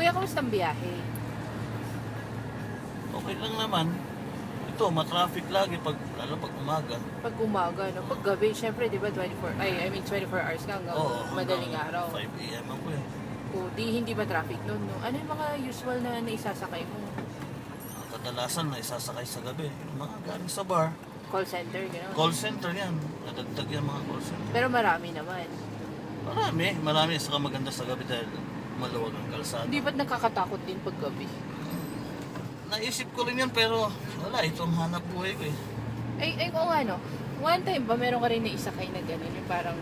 Kuya, kamusta ang biyahe? Okay lang naman. Ito, matraffic lagi lalo pag umaga. Pag umaga, no? Pag gabi, syempre, di ba, 24 hours ka hanggang madaling araw. 5 AM ako eh. O, hindi ba traffic nun, no? Ano yung mga usual na naisasakay mo? Kadalasan na isasakay sa gabi. Yung mga galing sa bar. Call center, gano'n? Call center yan. Nadagdag yan mga call center. Pero marami naman. Marami. Saka maganda sa gabi dahil maluwag ang kalsada. Hindi ba't nakakatakot din pag gabi? Naisip ko rin yan pero wala, itong hanap buhay ko eh. Ay, kung ano, one time ba meron ka rin na isakay na gano'n? Yung parang,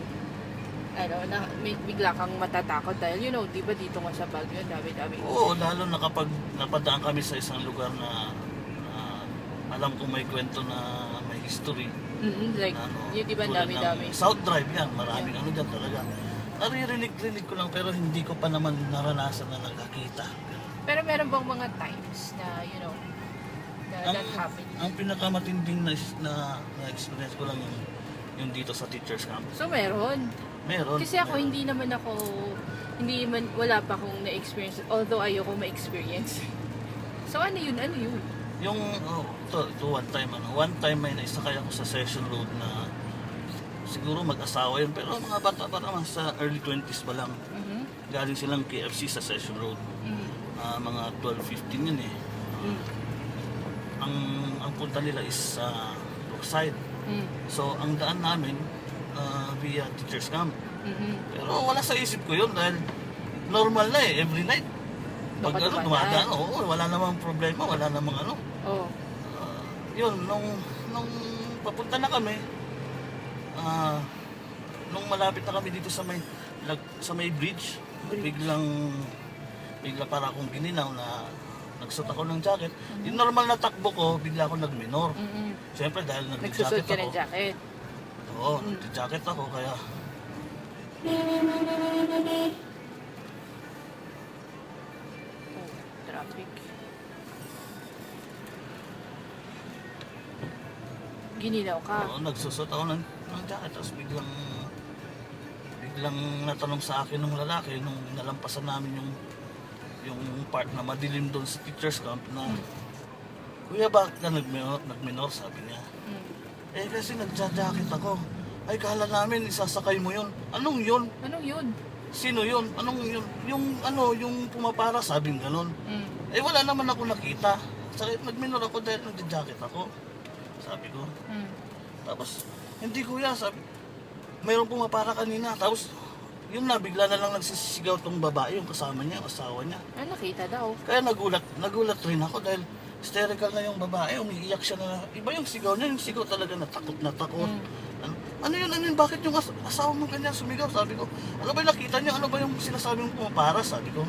na may bigla kang matatakot dahil, di ba dito nga sa Baguio, dami-dami. Oo, lalo na kapag napadaan kami sa isang lugar na alam kong may kwento na may history. Like, yun di ba tulad dami-dami? ng South Drive yan, maraming ano dyan talaga. Naririnig ko lang pero hindi ko pa naman naranasan na nakakita. Pero meron bang mga times na, na that happened? Ang pinakamatinding na experience ko lang yung dito sa teacher's camp. So, meron? Meron. Kasi ako, wala pa akong na-experience, although ayoko ma-experience. So, ano yun? Yung, ito one time may naisakay ako sa Session Road na siguro mag-asawa yun, pero mga bata pa naman sa early 20s pa lang. Mm-hmm. Galing silang KFC sa Session Road. Mga 12-15 yun eh. Ang punta nila is sa Brookside. So, ang daan namin via teacher's camp. Pero wala sa isip ko yun dahil normal na eh, every night. Pag dumadaan, wala namang problema, wala namang ano. Oh. Yun, nung papunta na kami, nung malapit na kami dito sa may bridge, bigla para akong gininaw na nagsuot ako ng jacket. Yung normal na takbo ko, bigla ako nagminor. Siyempre dahil nagsusot nag-jacket ka ako. ng jacket. Oo, nag-jacket ako kaya Traffic. Ginilaw ka. nagsusot ako ng jacket. Tapos biglang natanong sa akin ng lalaki nung nalampasan namin yung part na madilim doon sa teacher's camp na Kuya, bakit ka nagminor? Sabi niya. Kasi nagja-jacket ako. Ay, kala namin isasakay mo yun. Anong yun? Anong yun? Sino yun? Anong yun? Yung pumapara, sabing ganon. Wala naman ako nakita. Nagminor ako dahil nagja-jacket ako. Sabi ko. Tapos, hindi kuya, sabi, mayroong pumapara kanina. Tapos, yun na, bigla na lang nagsisigaw tong babae, yung kasama niya, yung asawa niya. Ay, nakita daw. Kaya nagulat rin ako dahil hysterical na yung babae, umiiyak siya na, iba yung sigaw niya, yung sigaw talaga na takot. Ano yun, bakit yung asawa mo ganyan sumigaw? Sabi ko, ano ba yung nakita niya, ano ba yung sinasabi mong pumapara? Sabi ko.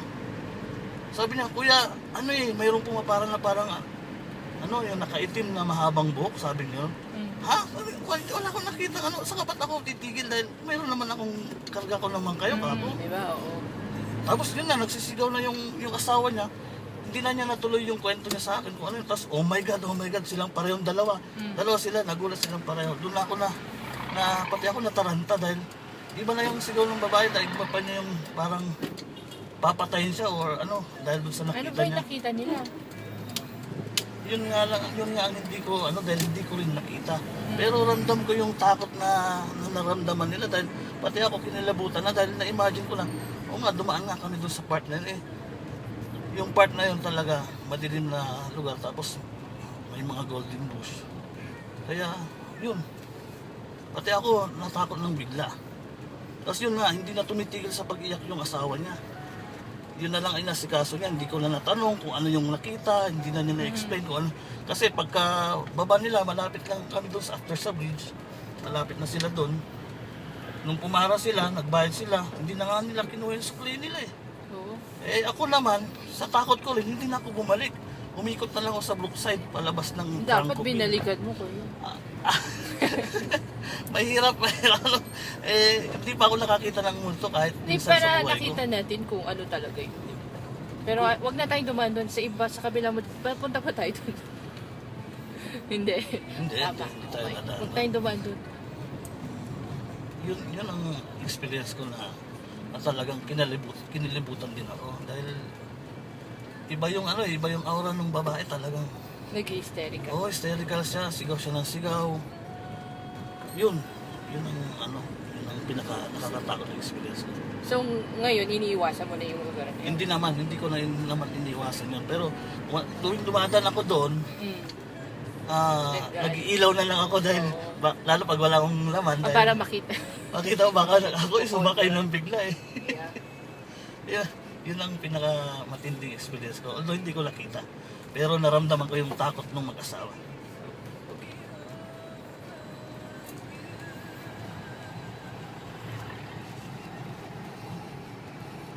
Sabi niya, kuya, mayroong pumapara na parang, yung nakaitim na mahabang buhok, sabi niya. Ha? Sabi ko, wala akong nakita, saka ba't ako titigil dahil mayroon naman akong, karga ko naman kayo, kako. Diba, oo. Tapos yun na, nagsisigaw na yung asawa niya. Hindi na niya natuloy yung kwento niya sa akin kung ano yun. Tapos, oh my God, silang parehong dalawa. Dalawa sila, nagulat silang pareho. Doon ako pati ako nataranta dahil iba na yung sigaw ng babae dahil iba pa niya yung parang papatayin siya or dahil doon sa nakita niya. Ano ba yung nakita nila? Yun nga ang hindi ko, dahil hindi ko rin nakita. Pero ramdam ko yung takot na naramdaman nila dahil pati ako kinilabutan na dahil na-imagine ko lang, dumaan nga kami doon sa part na yun Yung part na yun talaga, madilim na lugar tapos may mga golden bush. Kaya, yun. Pati ako natakot ng bigla. Tapos yun nga, hindi na tumitigil sa pag-iyak yung asawa niya. Yun na lang inasikaso niya, hindi ko na natanong kung ano yung nakita, hindi na niya na-explain kung ano. Kasi pagka baba nila, malapit lang kami doon sa after sa bridge. Malapit na sila doon. Nung pumara sila, nagbayad sila, hindi na nga nila kinuha yung sukli nila eh. Oo. Ako naman, sa takot ko rin, hindi na ako bumalik. Umikot na lang ako sa Brookside, palabas ng Dapat binalikan mo ko yun. Mahirap. Hindi pa ako nakakita ng multo kahit Hindi, minsan sa para buhay ko. nakita natin kung ano talaga yun. Pero wag na tayong dumaan doon sa iba, sa kabila mo. Punta pa tayo doon. Hindi. Hindi tayo dadaan. Huwag tayong dumaan doon. Yun ang experience ko na talagang kinilibutan din ako dahil iba yung ano, iba yung aura ng babae talagang. Nag-hysterical. Oh, hysterical siya, sigaw siya ng sigaw. Yun ang ano, yun ang pinaka nakakatakot na experience ko. So, ngayon, iniiwasan mo na yung lugar na yun? Hindi ko na naman iniwasan yun. Pero tuwing dumadaan ako doon, Mm. nag-iilaw na lang ako dahil lalo pag wala akong laman. Dahil, Para makita. makita ko baka ako sumakay ng bigla eh. Yeah. Yeah, yun ang pinaka matinding experience ko. Although hindi ko nakita. Pero naramdaman ko yung takot ng mag-asawa.